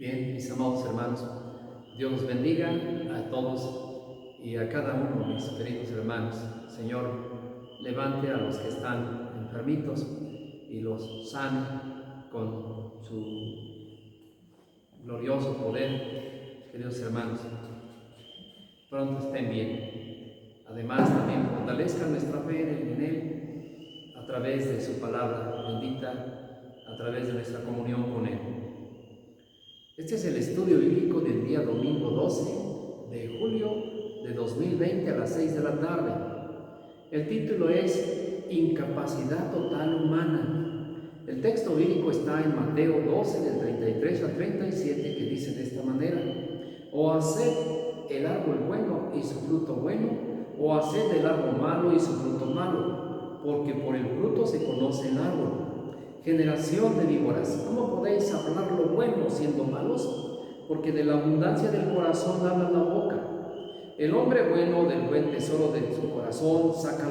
Bien, mis amados hermanos, Dios los bendiga a todos y a cada uno de mis queridos hermanos. Señor, levante a los que están enfermitos y los sane con su glorioso poder, queridos hermanos. Pronto estén bien. Además, también fortalezcan nuestra fe en Él a través de su palabra bendita, a través de nuestra comunión con Él. Este es el estudio bíblico del día domingo 12 de julio de 2020 a las 6 de la tarde. El título es Incapacidad total humana. El texto bíblico está en Mateo 12 del 33 al 37, que dice de esta manera: o haced el árbol bueno y su fruto bueno, o haced el árbol malo y su fruto malo, porque por el fruto se conoce el árbol. Generación de víboras, ¿cómo podéis hablar lo bueno siendo malos? Porque de la abundancia del corazón habla la boca. El hombre bueno del buen tesoro de su corazón saca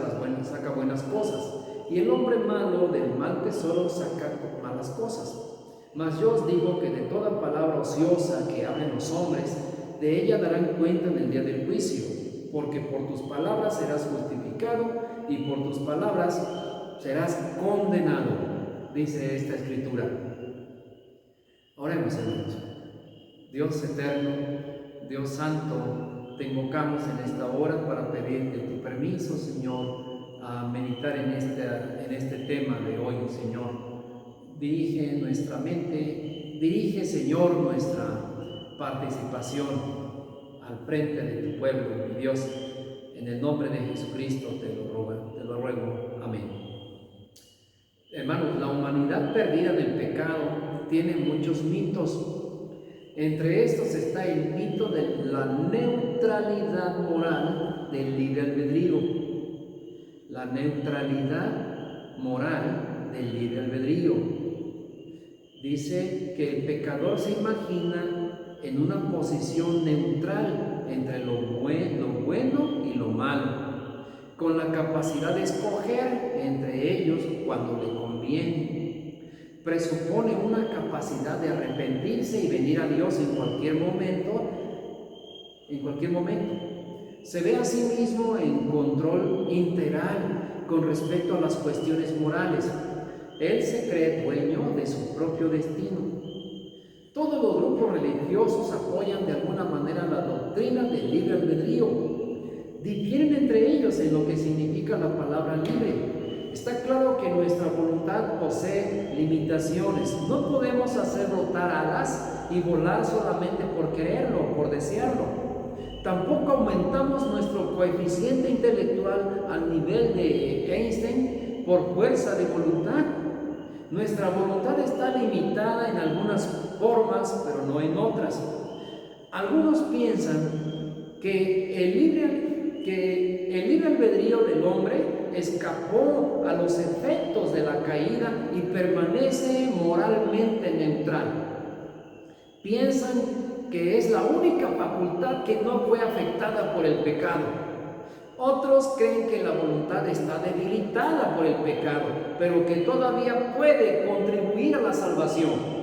buenas cosas, y el hombre malo del mal tesoro saca malas cosas. Mas yo os digo que de toda palabra ociosa que hablen los hombres, de ella darán cuenta en el día del juicio, porque por tus palabras serás justificado y por tus palabras serás condenado, dice esta escritura. Oremos, hermanos. Dios eterno, Dios santo, te invocamos en esta hora para pedirte tu permiso, Señor, a meditar en este tema de hoy, Señor. Dirige nuestra mente, dirige, Señor, nuestra participación al frente de tu pueblo, mi Dios. En el nombre de Jesucristo te lo ruego. Amén. Hermanos, la humanidad perdida del pecado tiene muchos mitos. Entre estos está el mito de la neutralidad moral del libre albedrío. La neutralidad moral del libre albedrío. Dice que el pecador se imagina en una posición neutral entre lo bueno y lo malo, con la capacidad de escoger entre ellos cuando le conviene. Presupone una capacidad de arrepentirse y venir a Dios en cualquier momento. Se ve a sí mismo en control integral con respecto a las cuestiones morales. Él se cree dueño de su propio destino. Todos los grupos religiosos apoyan de alguna manera la doctrina del libre albedrío. Difieren entre ellos en lo que significa la palabra libre. Está claro que nuestra voluntad posee limitaciones. No podemos hacer brotar alas y volar solamente por quererlo, por desearlo. Tampoco aumentamos nuestro coeficiente intelectual al nivel de Einstein por fuerza de voluntad. Nuestra voluntad está limitada en algunas formas, pero no en otras. Algunos piensan que el libre albedrío del hombre escapó a los efectos de la caída y permanece moralmente neutral. Piensan que es la única facultad que no fue afectada por el pecado. Otros creen que la voluntad está debilitada por el pecado, pero que todavía puede contribuir a la salvación.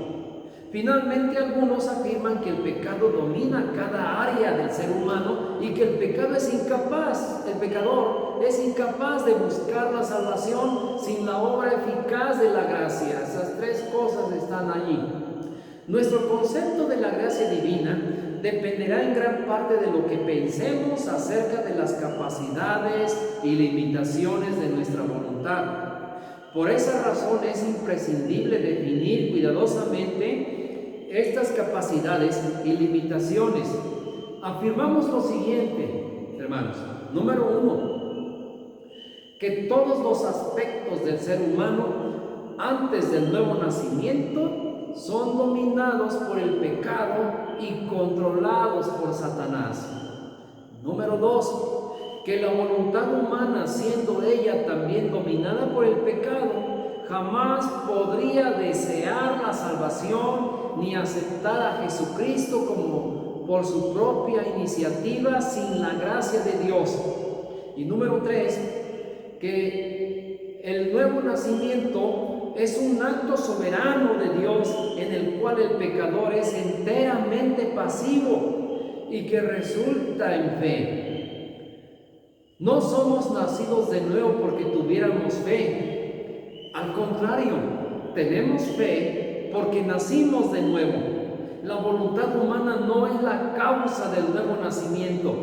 Finalmente, algunos afirman que el pecado domina cada área del ser humano y que el pecador es incapaz de buscar la salvación sin la obra eficaz de la gracia. Esas tres cosas están allí. Nuestro concepto de la gracia divina dependerá en gran parte de lo que pensemos acerca de las capacidades y limitaciones de nuestra voluntad. Por esa razón es imprescindible definir cuidadosamente estas capacidades y limitaciones. Afirmamos lo siguiente, hermanos. Número 1, que todos los aspectos del ser humano antes del nuevo nacimiento son dominados por el pecado y controlados por Satanás. Número 2, que la voluntad humana, siendo ella también dominada por el pecado, jamás podría desear la salvación ni aceptar a Jesucristo como por su propia iniciativa sin la gracia de Dios. Y número 3, que el nuevo nacimiento es un acto soberano de Dios en el cual cual el pecador es enteramente pasivo y que resulta en fe. No somos nacidos de nuevo porque tuviéramos fe. Al contrario, tenemos fe porque nacimos de nuevo. La voluntad humana no es la causa del nuevo nacimiento.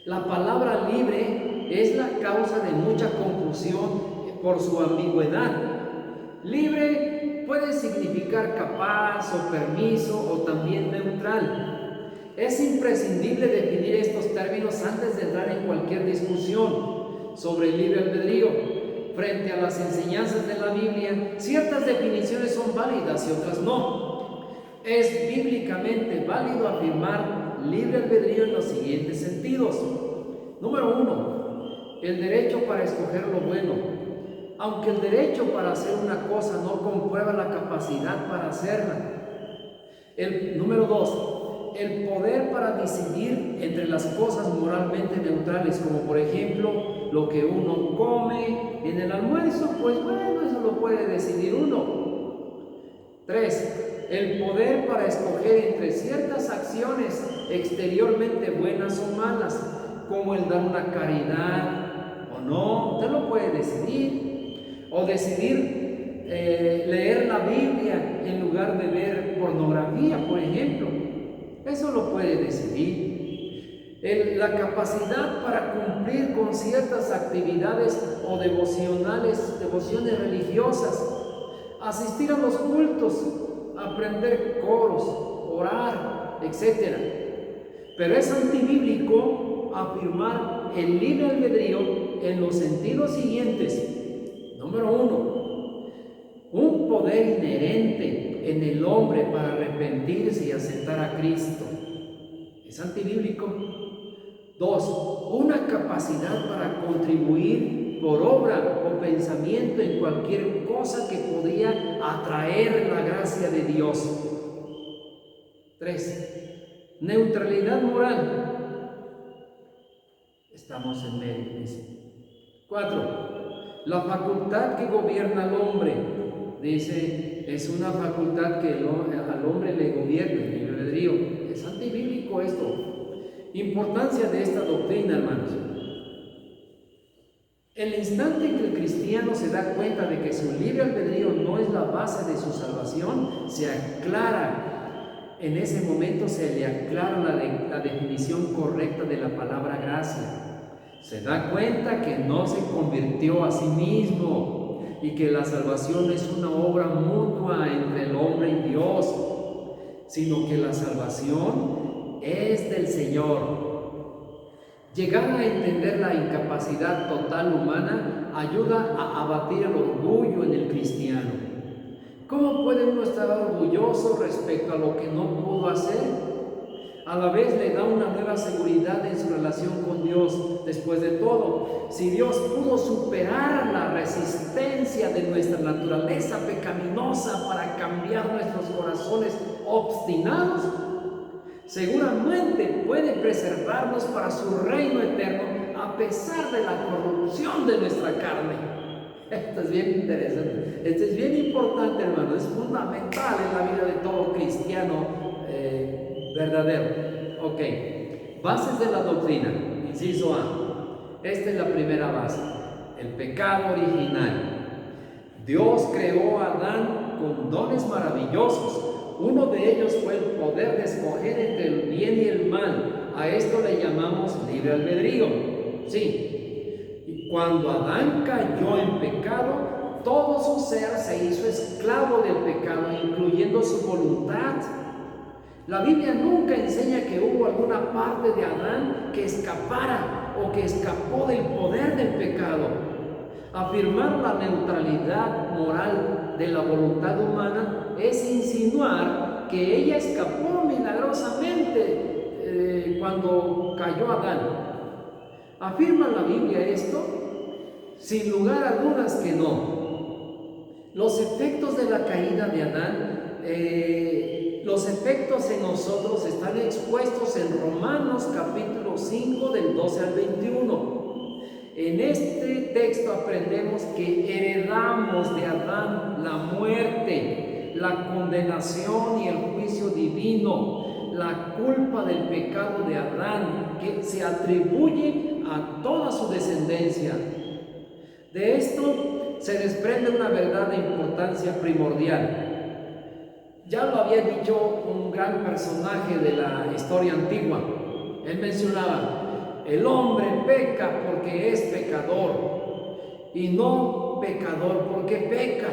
La palabra libre es la causa de mucha confusión por su ambigüedad. Libre puede significar capaz o permiso o también neutral. Es imprescindible definir estos términos antes de entrar en cualquier discusión sobre el libre albedrío. Frente a las enseñanzas de la Biblia, ciertas definiciones son válidas y otras no. Es bíblicamente válido afirmar libre albedrío en los siguientes sentidos. Número 1, el derecho para escoger lo bueno. Aunque el derecho para hacer una cosa no comprueba la capacidad para hacerla. Número 2, el poder para decidir entre las cosas moralmente neutrales, como por ejemplo lo que uno come en el almuerzo, pues bueno, eso lo puede decidir uno. 3, el poder para escoger entre ciertas acciones exteriormente buenas o malas, como el dar una caridad o no, usted lo puede decidir. O decidir leer la Biblia en lugar de ver pornografía, por ejemplo. Eso lo puede decidir. La capacidad para cumplir con ciertas actividades o devociones religiosas, asistir a los cultos, aprender coros, orar, etc. Pero es antibíblico afirmar el libre albedrío en los sentidos siguientes. Número 1, un poder inherente en el hombre para arrepentirse y aceptar a Cristo. Es antibíblico. 2, una capacidad para contribuir por obra o pensamiento en cualquier cosa que podría atraer la gracia de Dios. 3, neutralidad moral. Estamos en medio. 4, la facultad que gobierna al hombre. Dice, es una facultad que al hombre le gobierna, el libre albedrío. Es antibíblico esto. Importancia de esta doctrina, hermanos. El instante en que el cristiano se da cuenta de que su libre albedrío no es la base de su salvación, se aclara. En ese momento se le aclara la definición correcta de la palabra gracia. Se da cuenta que no se convirtió a sí mismo y que la salvación es una obra mutua entre el hombre y Dios, sino que la salvación es del Señor. Llegar a entender la incapacidad total humana ayuda a abatir el orgullo en el cristiano. ¿Cómo puede uno estar orgulloso respecto a lo que no pudo hacer? A la vez le da una nueva seguridad en su relación con Dios. Después de todo, si Dios pudo superar la resistencia de nuestra naturaleza pecaminosa para cambiar nuestros corazones obstinados, seguramente puede preservarnos para su reino eterno a pesar de la corrupción de nuestra carne. Esto es bien interesante, esto es bien importante, hermano, es fundamental en la vida de todo cristiano verdadero. Ok, bases de la doctrina, inciso A. Esta es la primera base, el pecado original. Dios creó a Adán con dones maravillosos. Uno de ellos fue el poder de escoger entre el bien y el mal. A esto le llamamos libre albedrío. Sí, y cuando Adán cayó en pecado, todo su ser se hizo esclavo del pecado, incluyendo su voluntad. La Biblia nunca enseña que hubo alguna parte de Adán que escapara o que escapó del poder del pecado. Afirmar la neutralidad moral de la voluntad humana es insinuar que ella escapó milagrosamente cuando cayó Adán. ¿Afirma la Biblia esto? Sin lugar a dudas que no. Los efectos de la caída de Adán, los efectos en nosotros están expuestos en Romanos capítulo 5 del 12 al 21. En este texto aprendemos que heredamos de Adán la muerte la condenación y el juicio divino, la culpa del pecado de Adán, que se atribuye a toda su descendencia. De esto se desprende una verdad de importancia primordial. Ya lo había dicho un gran personaje de la historia antigua. Él mencionaba: el hombre peca porque es pecador, y no pecador porque peca.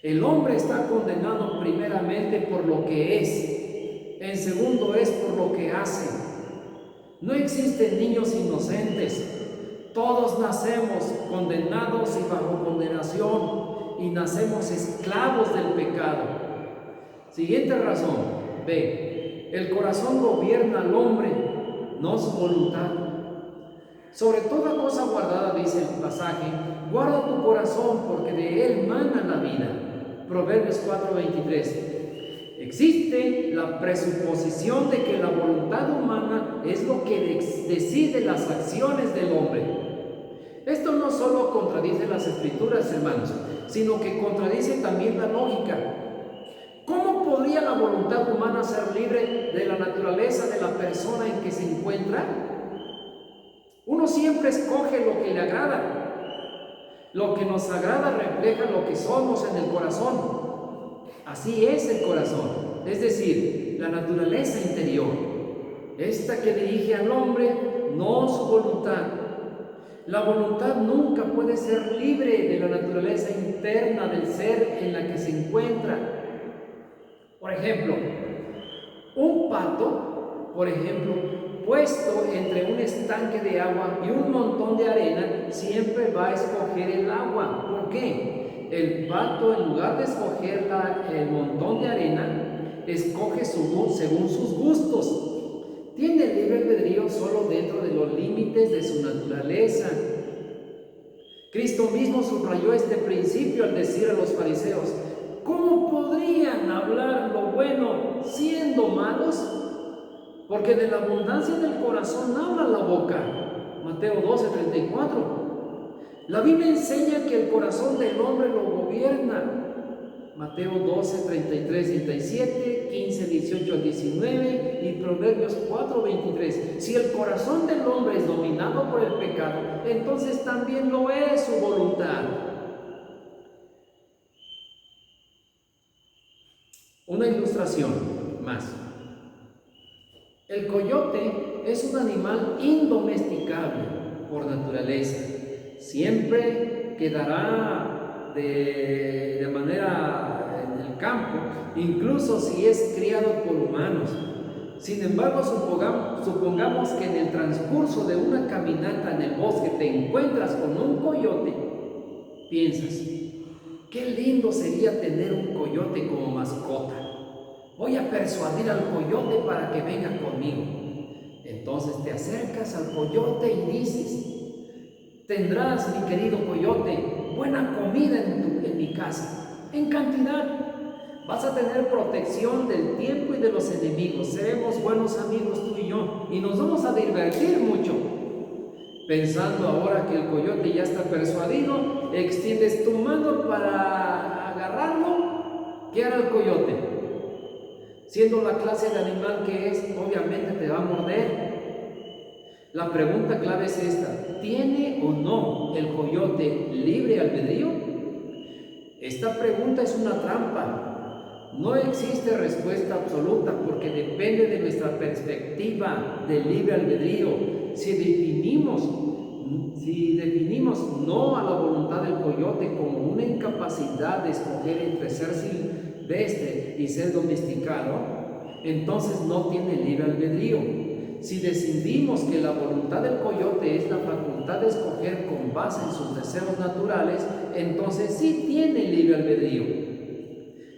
El hombre está condenado primeramente por lo que es, en segundo es por lo que hace. No existen niños inocentes. Todos nacemos condenados y bajo condenación, y nacemos esclavos del pecado. Siguiente razón: B. El corazón gobierna al hombre, no su voluntad. Sobre toda cosa guardada, dice el pasaje, guarda tu corazón, porque de él mana la vida. Proverbios 4:23. Existe la presuposición de que la voluntad humana es lo que decide las acciones del hombre. Esto no solo contradice las Escrituras, hermanos, sino que contradice también la lógica. ¿Cómo podría la voluntad humana ser libre de la naturaleza de la persona en que se encuentra? Uno siempre escoge lo que le agrada. Lo que nos agrada refleja lo que somos en el corazón. Así es el corazón, es decir, la naturaleza interior, esta que dirige al hombre, no su voluntad. La voluntad nunca puede ser libre de la naturaleza interna del ser en la que se encuentra. Por ejemplo, un pato, puesto entre un estanque de agua y un montón de arena, siempre va a escoger el agua. ¿Por qué? El pato, en lugar de escoger el montón de arena, escoge según sus gustos. Tiene libre albedrío solo dentro de los límites de su naturaleza. Cristo mismo subrayó este principio al decir a los fariseos: ¿cómo podrían hablar lo bueno siendo malos? Porque de la abundancia del corazón habla la boca. Mateo 12:34. La Biblia enseña que el corazón del hombre lo gobierna. Mateo 12:33-37, 15:18-19 y Proverbios 4:23. Si el corazón del hombre es dominado por el pecado, entonces también lo es su voluntad. Una ilustración más. El coyote es un animal indomesticable por naturaleza. Siempre quedará de manera en el campo, incluso si es criado por humanos. Sin embargo, supongamos que en el transcurso de una caminata en el bosque te encuentras con un coyote. Piensas: qué lindo sería tener un coyote como mascota. Voy a persuadir al coyote para que venga conmigo. Entonces te acercas al coyote y dices: tendrás, mi querido coyote, buena comida en mi casa, en cantidad. Vas a tener protección del tiempo y de los enemigos. Seremos buenos amigos tú y yo, y nos vamos a divertir mucho. Pensando ahora que el coyote ya está persuadido, extiendes tu mano para agarrarlo. ¿Qué hará el coyote? Siendo la clase de animal que es, obviamente te va a morder. La pregunta clave es esta: ¿tiene o no el coyote libre albedrío? Esta pregunta es una trampa. No existe respuesta absoluta, porque depende de nuestra perspectiva de libre albedrío. Si definimos no a la voluntad del coyote como una incapacidad de escoger entre ser silvestre y ser domesticado, entonces no tiene libre albedrío. Si decidimos que la voluntad del coyote es la facultad de escoger con base en sus deseos naturales, entonces sí tiene libre albedrío.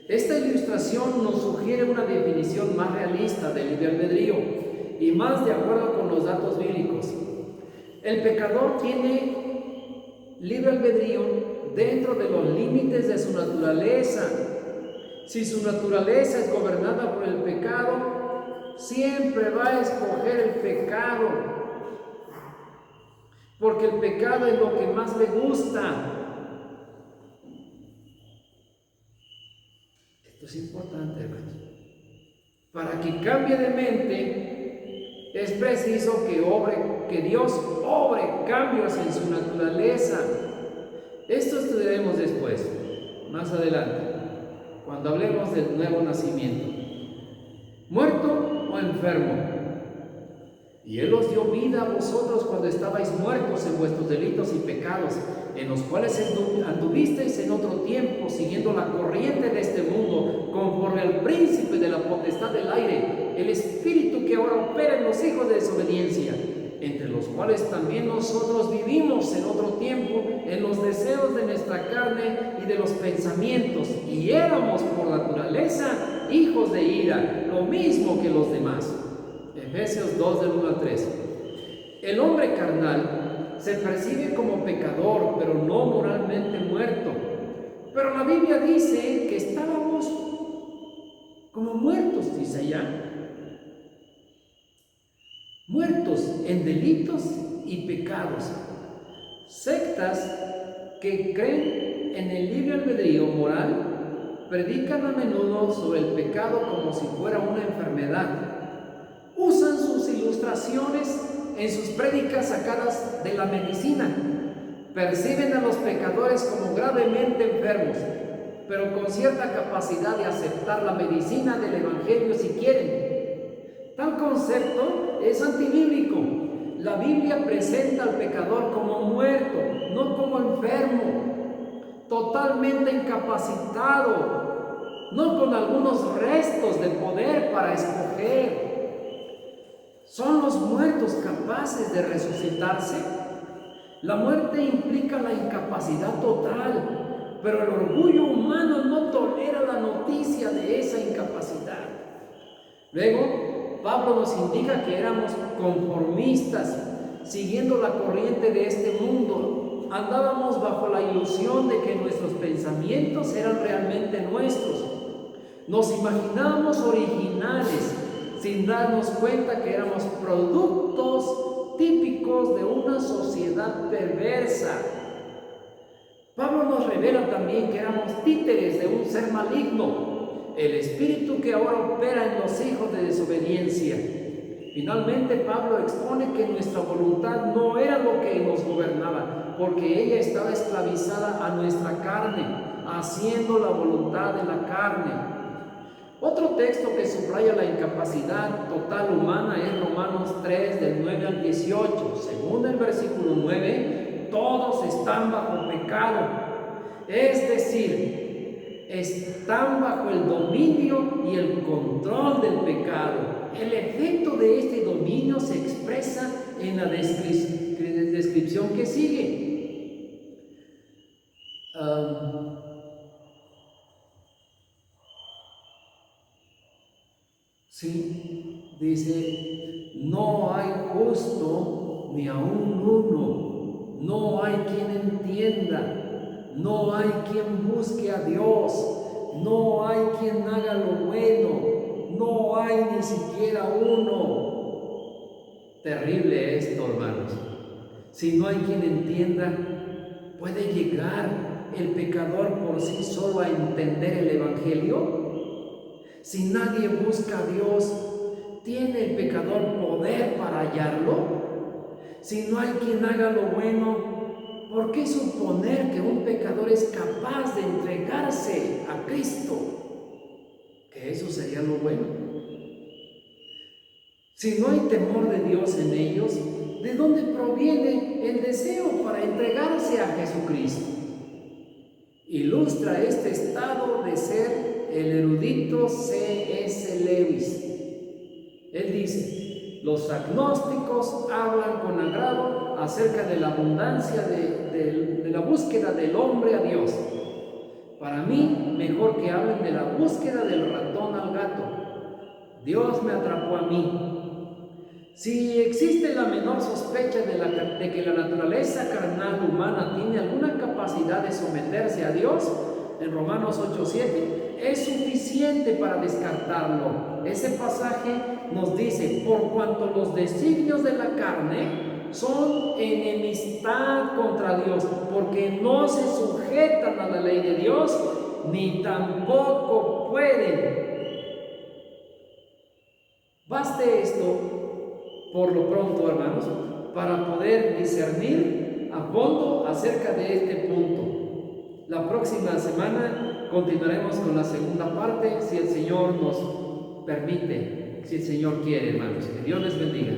Esta ilustración nos sugiere una definición más realista del libre albedrío y más de acuerdo con los datos bíblicos. El pecador tiene libre albedrío dentro de los límites de su naturaleza. Si su naturaleza es gobernada por el pecado, siempre va a escoger el pecado, porque el pecado es lo que más le gusta. Esto es importante, hermanos. Para que cambie de mente, es preciso que Dios obre cambios en su naturaleza. Esto estudiaremos después, más adelante, cuando hablemos del nuevo nacimiento. ¿Muerto o enfermo? Y Él os dio vida a vosotros cuando estabais muertos en vuestros delitos y pecados, en los cuales anduvisteis en otro tiempo, siguiendo la corriente de este mundo, conforme al príncipe de la potestad del aire, el espíritu que ahora opera en los hijos de desobediencia, entre los cuales también nosotros vivimos en otro tiempo, en los deseos de nuestra carne y de los pensamientos, y éramos por naturaleza hijos de ira, lo mismo que los demás. Efesios 2, del 1 al 3. El hombre carnal se percibe como pecador, pero no moralmente muerto. Pero la Biblia dice que estábamos como muertos, dice allá. Muertos en delitos y pecados. Sectas que creen en el libre albedrío moral predican a menudo sobre el pecado como si fuera una enfermedad. Usan sus ilustraciones en sus prédicas sacadas de la medicina. Perciben a los pecadores como gravemente enfermos, pero con cierta capacidad de aceptar la medicina del Evangelio si quieren. Tal concepto es antibíblico. La Biblia presenta al pecador como muerto, no como enfermo, totalmente incapacitado, no con algunos restos de poder para escoger. ¿Son los muertos capaces de resucitarse? La muerte implica la incapacidad total, pero el orgullo humano no tolera la noticia de esa incapacidad. Luego, Pablo nos indica que éramos conformistas, siguiendo la corriente de este mundo. Andábamos bajo la ilusión de que nuestros pensamientos eran realmente nuestros. Nos imaginábamos originales, sin darnos cuenta que éramos productos típicos de una sociedad perversa. Pablo nos revela también que éramos títeres de un ser maligno, el espíritu que ahora opera en los hijos de desobediencia. Finalmente, Pablo expone que nuestra voluntad no era lo que nos gobernaba, porque ella estaba esclavizada a nuestra carne, haciendo la voluntad de la carne. Otro texto que subraya la incapacidad total humana es Romanos 3, del 9 al 18. Según el versículo 9, todos están bajo pecado. Es decir, están bajo el dominio y el control del pecado. El efecto de este dominio se expresa en la descripción que sigue. Sí, dice, no hay justo ni aun uno, no hay quien entienda, no hay quien busque a Dios, no hay quien haga lo bueno, no hay ni siquiera uno. Terrible esto, hermanos. Si no hay quien entienda, ¿puede llegar el pecador por sí solo a entender el Evangelio? Si nadie busca a Dios, ¿tiene el pecador poder para hallarlo? Si no hay quien haga lo bueno, ¿por qué suponer que un pecador es capaz de entregarse a Cristo? Que eso sería lo bueno. Si no hay temor de Dios en ellos, ¿de dónde proviene el deseo para entregarse a Jesucristo? Ilustra este estado de ser el erudito C.S. Lewis. Él dice, los agnósticos hablan con agrado acerca de la abundancia de la búsqueda del hombre a Dios. Para mí, mejor que hablen de la búsqueda del ratón al gato. Dios me atrapó a mí. Si existe la menor sospecha de que la naturaleza carnal humana tiene alguna capacidad de someterse a Dios, en Romanos 8:7, es suficiente para descartarlo. Ese pasaje nos dice, por cuanto los designios de la carne son enemistad contra Dios, porque no se sujetan a la ley de Dios, ni tampoco pueden por lo pronto, hermanos, para poder discernir a fondo acerca de este punto. La próxima semana continuaremos con la segunda parte, si el Señor nos permite, si el Señor quiere, hermanos. Que Dios les bendiga.